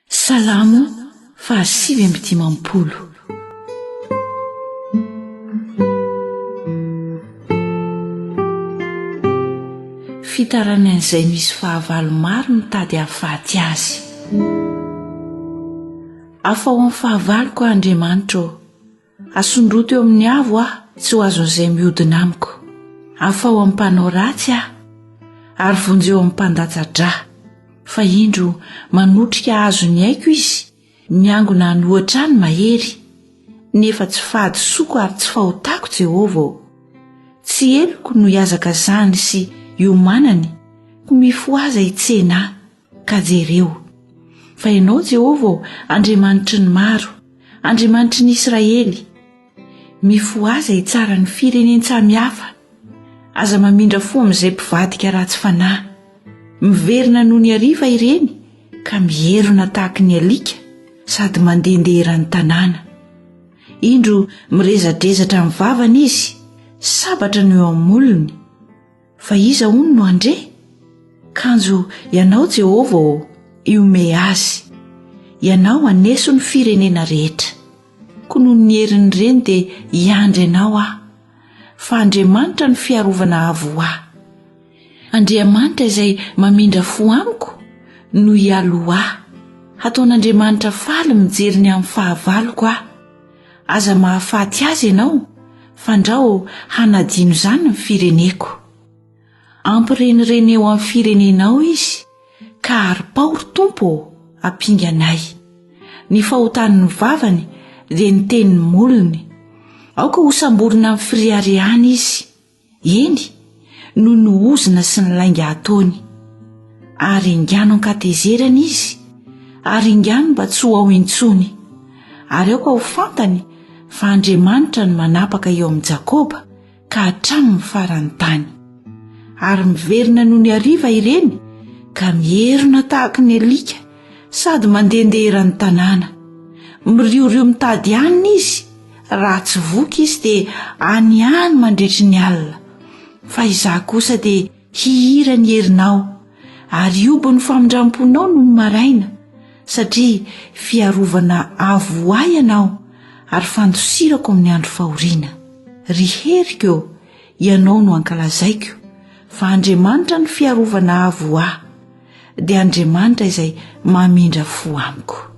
Salamo fa 5:10. Fitaranan'izay misy fahavalo maro mitady hahafaty azy. Afa ho amin'ny fahavaloko Andriamanitra ô, asondroto eo amin'ny avo tsy ho azon'izay mihodina amiko. Afa ho amin'ny mpanao ratsy ary vonjeo amin'ny mpandatsa-drà. Fa indro manotrika azo ny aiko izy, miangona ny ohatrany mahery, nefa tsy fady soko ary tsy fahotako Jehovah ô. Tsy eloko no hiazaka zany sy iomanany, ko mifoaza hitsena ka jereo. Fa ianao Jehovah, Andriamanitry ny maro, Andriamanitry ny Israely, mifoaza hitsara ny fireneny samihafa, aza mamindra fo amin'izay mpivadika ratsy fanahy. Miverina noho ny hariva ireny ka mierona tahaka ny alika sady mandehandeha ny tanàna. Indro mirezadrezatra amin'ny vavany izy, sabatra no eo amin'ny molony. Fa iza hono no andre? Kanjo ianao Jehovah iome azy. Ianao aneso ny firenena rehetra. Ko noho ny herin'ny reny dia hiandry ianao fa Andriamanitra ny fiarovana avo Andriamanitra izay mamindra fo amiko no hialo Ataon'Andriamanitra faly mijery ny amin'ny fahavaloko Aza mahafaty azy ianao, fandrao hanadino zany ny fireneko. Ampirenireny eo amin'ny firenenao izy, ka ari-paoro Tompo ampinga anay. Ny fahotan'ny vavany dia ny tenin'ny molony. Aoka ho samborina amin'ny firiariany izy. Eny, no nohozina sy ny lainga ataony. Ary ingano ankatezerana izy, ary ingano mba tsy ho ao intsony. Ary aoka ho fantany fa Andriamanitra ny manapaka eo amin'ny Jakoba ka hatramin'ny farany tany. Ary miverina noho ny hariva ireny ka mierona tahaka ny alika sady mandehandeha ny tanàna. Miriorio mitady hanina izy, raha tsy voky izy dia any mandretry ny alina. Fa izaho kosa dia hihira ny herinao, ary iobo ny famindramponao no maraina, satria fiarovana avo ianao ary fandosirako amin'ny andro fahoriana. Ry heriko, ianao no ankalazaiko, fa Andriamanitra ny fiarovana avo dia Andriamanitra izay mamindra fo amiko.